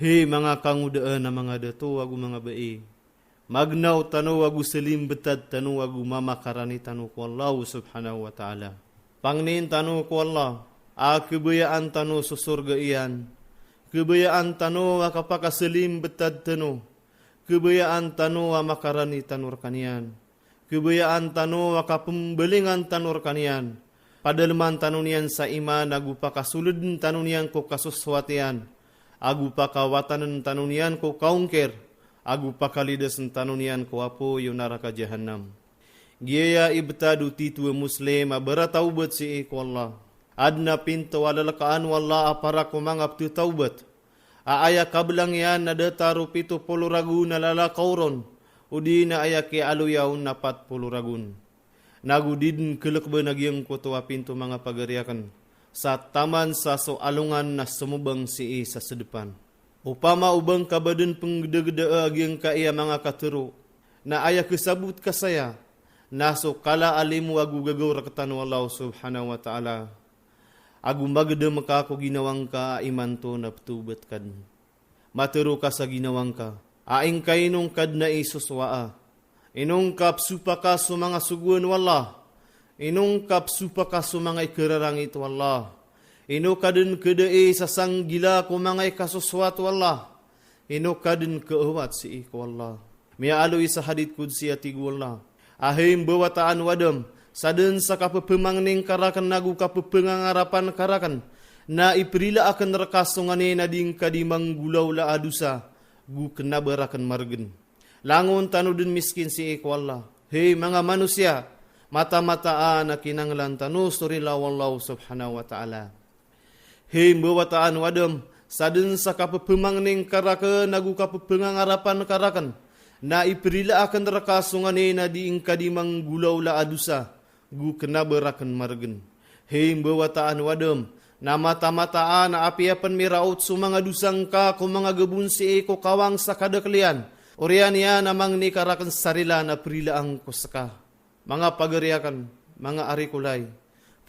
Hei mga kangudaan na mga dato wagu mga bai. Magnaw tanu wagu selim betad tanu wagu mama karani tanu ku Allah subhanahu wa ta'ala. Pangnin tanu ku Allah. Kebayaan tanu sa surga iyan. Kebayaan tanu wakapaka selim betad tanu. Kebayaan tanu makarani tanur kanian. Kebayaan tanu wakapembelingan tanur kanian. Padaleman tanunian sa iman agu pakasulud tanunian ko kasuswatian. Agu pakawatanan tanunian ko kaungkir. Agu pakalidas tanunian ko apo yung naraka jahannam. Giya ibtadu titu muslim berataubat si iku Allah. Adna pinto alalakaan wallah apara ko mangap tu taubat. Aaya kablang yan nadataru 70 ragun na lalakauron. Udi na aya ke aluyaw na 40 ragun. Nagudin kelekba nagyang ko tuwa pinto mga pagariakan. Sa taman sa soalungan na sumubang si sa sedepan. Upama ubang kabadan penggeda-geda agyang kaya mga katero. Na aya kesabut kasaya. Naso kala alimu agu gagaw rakatan wallahu subhanahu wa ta'ala. Agu magda makako ginawang ka iman to na ptubat kad. Matero ka sa ginawang ka. Aing kainong kad na isuswaa. Inungkap supaka sa mga suguan wallah. Inungkap supaka sa mga ikararangit wallah. Inukaden kedai sasang gila ko mga ikasuswat wallah. Inukaden keawat si iku wallah. Mia alui sa hadith kudsi atigu wallah. Ahim bawataan wadam. Saden sa kapapemangning karakan nagu kapapengangarapan karakan. Na iprila akan rekasungane na ding kadimang gulaw la adusa. Gu kena berakan margen. Langon tanudun miskin si iku Allah. Hei mga manusia. Mata-mataan na kinanglan tanu surila wallahu subhanahu wa ta'ala. Hei bawataan wadam. Saden sa kapapemangning karakan nagu kapapengangarapan karakan. Na iprila akan rekasungane na diing kadimang gulaw la adusa. Gu kena berakan margen. Hei bawataan wadam. Na mata-mataan na apiapan miraut sumanga dusang ka kung mga gabun si eko kawang sa kadaklian. Orian niya namang ni karakan sarila na prilaang kusaka. Mga pagariakan, mga arikulay.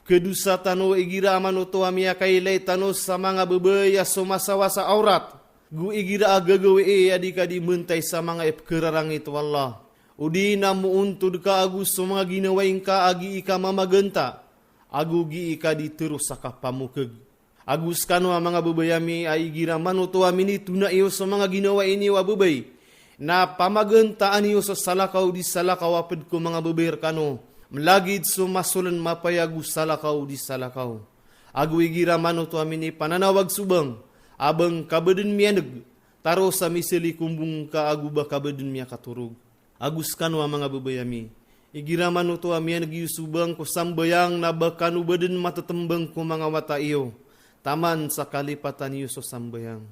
Kedusa tanu igira manuto amia kailay tanu sa mga bebaya sumasawa sa aurat. Gu igira agagawi adika di mentay sa mga ipkerarangit wallah. Udi na muuntud ka agus sa mga ginawain ka agi ika mamagenta. Agu gi ika diterus sa kapamukeg. Agus kanu mga bebayami ay gira manuto amini tuna iyo sa mga ginawa ini wa bebay. Na pamagentaan iyo sa salakaw di salakaw apad ko mga bebayar kanu. Melagid sumasulan mapayagu salakaw di salakaw. Agu igira manuto amini pananawag subang. Abang kabeden mianeg. Taro sa misili kumbung ka agu ba kabeden miya katurug. Agus kanu mga bebayami. Igira manuto amianeg iyo subang ko sambayang na bakanu beden matatembang ko mga wata iyo. Taman sa kalipatan iyo so sambayang.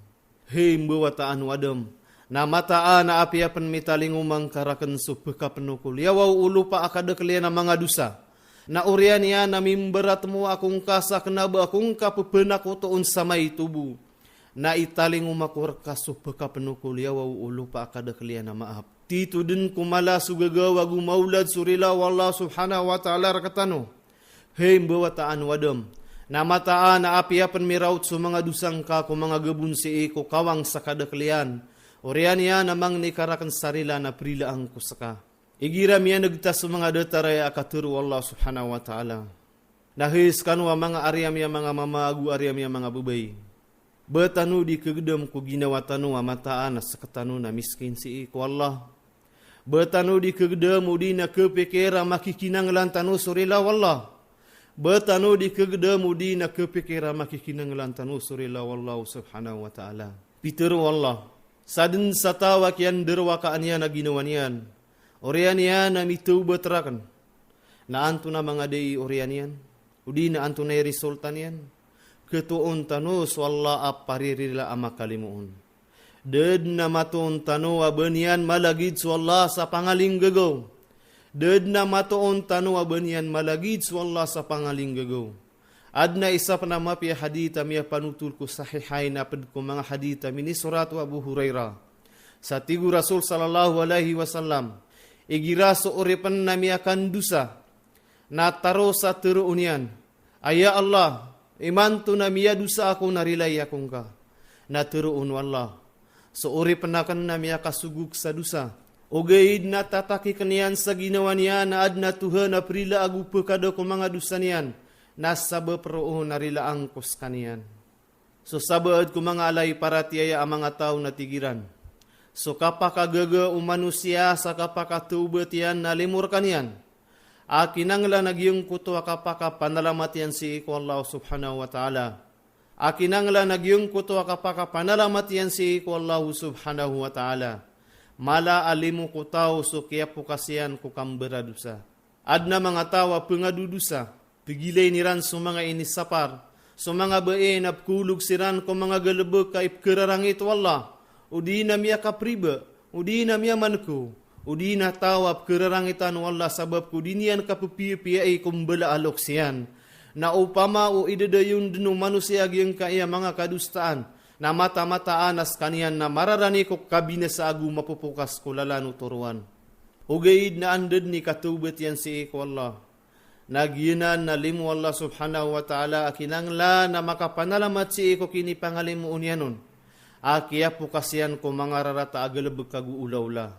Hei mbawataan wadam. Na mataan na apiapan mitaling umang karakan supeka penukul. Yawaw ulu pa akadakliya na mga dusa. Na urian niya na mimberat mo akong kasa kenaba akong kapepenak ko toon sa may tubu. Na italing umakur ka supeka penukul. Yawaw ulu pa akadakliya na maap. Tito din kumala sugagaw agu maulad surila wallah subhanahu wa ta'ala rakatano. Hei mbawataan wadam. Na mataan na apiapan miraut sa mga dusang ka kung mga gabun si eko kawang sa kadaklian. Orian niya namang ni karakan sarila na prila ang kusaka. Igira miya nagtas sa mga dataray akaturu Allah subhanahu wa ta'ala. Nahis kanwa mga aryam ya mga mamagu aryam ya mga bubay. Betanu di kegedam ku ginawa tanu mataan na sakatanu na miskin si iku Allah. Betanu di kegedam udi na kepikira makikinang lantanu surila wallah. Betanu di kegedam udi na kepikira makikinang lantanu surila wallahu subhanahu wa ta'ala. Piteru Allah. Sadin satawa kian derwakaan niya na ginawa niyan. Orian niya na mituba terakan. Na anto na mga day orian niyan. Udi na anto na resultan niyan. Ketuon tanu swalla aparirila amakalimuon. Ded na matuon tanu abanian malagid swalla sa pangaling gagaw. Ded na matuon tanu abanian malagid swalla sa pangaling gagaw. Adna isa pa na mapya hadita miya panutul ko sahihay na pad ko mga hadita mini suratu Abu Hurairah. Sa tigu Rasul sallallahu alaihi wasallam. Igira so oripan na miya kandusa. Na taro sa teruunian. Aya Allah. Iman to na miya dusa ako narilay akong ka. Na teruun wallah. Seuri penakan na miya kasuguk sa dusa. Ugaid na tataki kanian sa ginawa niya na ad na Tuhan na prila agu pekada ko mga dusa niyan. Nasaba peroo narila angkos kanian. So sabaad ko mga alay para tiyaya ang mga tao na tigiran. So kapakagaga manusia sa kapakatubat yan nalimur kanian. Akinangla nagyong kuto kapaka panalamat yan si iko Allah subhanahu wa ta'ala. Akinangla nagyong kuto kapaka panalamat yan si iko Allah subhanahu wa ta'ala. Mala alimu ko tao so kaya po kasiyan ko kamberadusa. Ad na mga tawa pengadudusa, pigilay niran so mga inisapar, so mga bae na kulug siran ko mga galabag kaip kerarangit wallah, o di na miya kapriba, o di na miya manko, o di na tawap kerarangitan wallah sabab ko di niyan kapupiya ay kumbala alok siyan. Na upama o idadayon dino manusia aging kaya mga kadustaan, na mata-mata anas kanian na mararani ko kabina sa agu mapupukas ko lalano turuan. Ugaid na andad ni katubat yan si iko Allah. Nagyunan na limu Allah subhanahu wa ta'ala akinangla na makapanalamat si iko kini pangalimu unyanon. Akia po kasiyan ko mga rarata agalabag kaguulaw-la.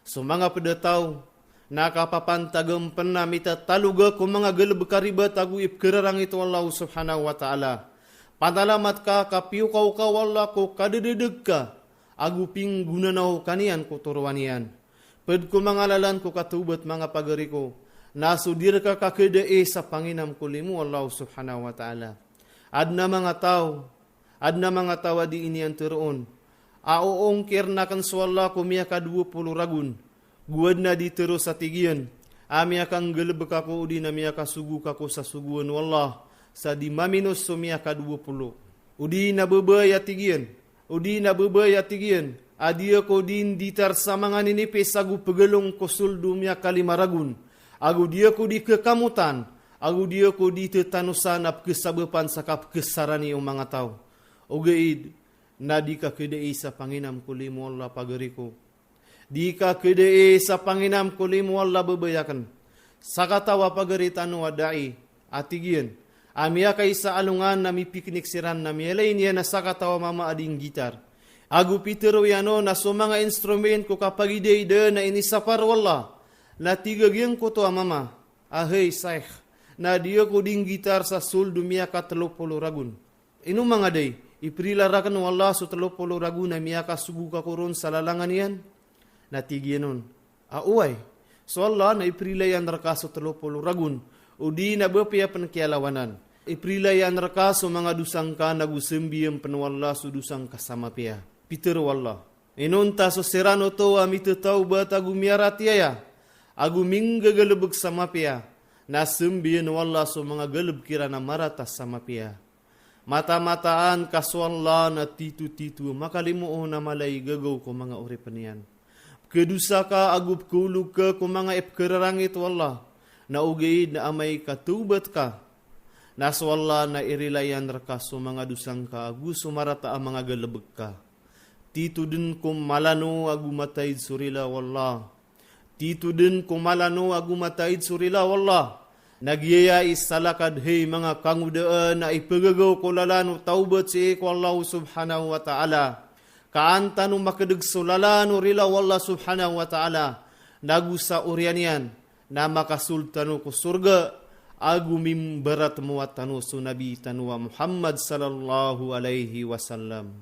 So mga pedataw, nakapapantagam na mitataluga ko mga galabag karibat agu ipkerarang ito Allah subhanahu wa ta'ala. Panalamat ka, kapiukaw ka, wala ko, kadededeg ka, aguping gunanaw kanian ko turuan yan. Pad ko mga lalan ko katubat mga pagari ko, nasudir ka kakedae sa Panginam kulimu Allah subhanahu wa ta'ala. Ad na mga tao di ini ang turoon. Aoongkir na kan swalla ko miya ka 20 ragun, guwad na di turo sa tigiyan. Ami akang galabak ako, di na miya kasugu kako sa suguan wallah. Sa di maminos sumia ka 20. Udi na babaya tigian. Adia ko din ditar sa mga ninipis agu pegelong ko suldumya kalimaragun. Agu dia ko di kekamutan. Agu dia ko di tetanusan ap kesabapan sakap kesarani yung mga tao. Ugaid, na di ka kedai sa Panginam kulimu Allah pagariko. Di ka kedai sa Panginam kulimu Allah babayakan. Sakatawa pagaritanu wadai atigian. Amia kay sa alungan na mi piknik siran na mielay niya na sakatawa mama ading gitar. Agu pitero yano na so mga instrument ko kapag ide na inisapar wallah. Na tigagyang ko to mama. Ahay saikh. Na diyo ko ding gitar sa sul dumia ka 30 ragun. Ino mga day, iprilarakan wallah so 30 ragun na miya ka sugu ka kuron sa lalangan yan. Na tigyanon. Uway. So Allah na iprilayan raka so 30 ragun. O di na bapaya pankialawanan. Iprilayan raka so mga dusang ka nagusembiyang panwala so dusang kasama piya. Peter wallah. Inunta so serano to amitataw ba tagumiara tiyaya. Aguming gagalabag sama piya. Nasembiyan wallah so mga galab kira na maratas sama piya. Mata-mataan kaswalla na titu-titu makalimuo na malay gagaw ko mga uripan yan. Kedusa ka agup kulug ka ko mga ipkerarangit wallah. Na ugaid na amay katubat ka. Naswalla na irilayan raka so mga dusang ka agu sumarata ang mga galabag ka. Tito din ko malano agu matayid surila wallah. Tito din ko malano agu matayid surila wallah. Nagyayay salakad hey mga kangudaan na ipagagaw ko lalano taubat si ko Allah subhanahu wa ta'ala. Kaanta no makadagso lalano rila wallah subhanahu wa ta'ala. Nagu sa urian yan. Na makasultano ko surga agumim berat muat tanu su Nabi tanwa Muhammad sallallahu alaihi wasallam.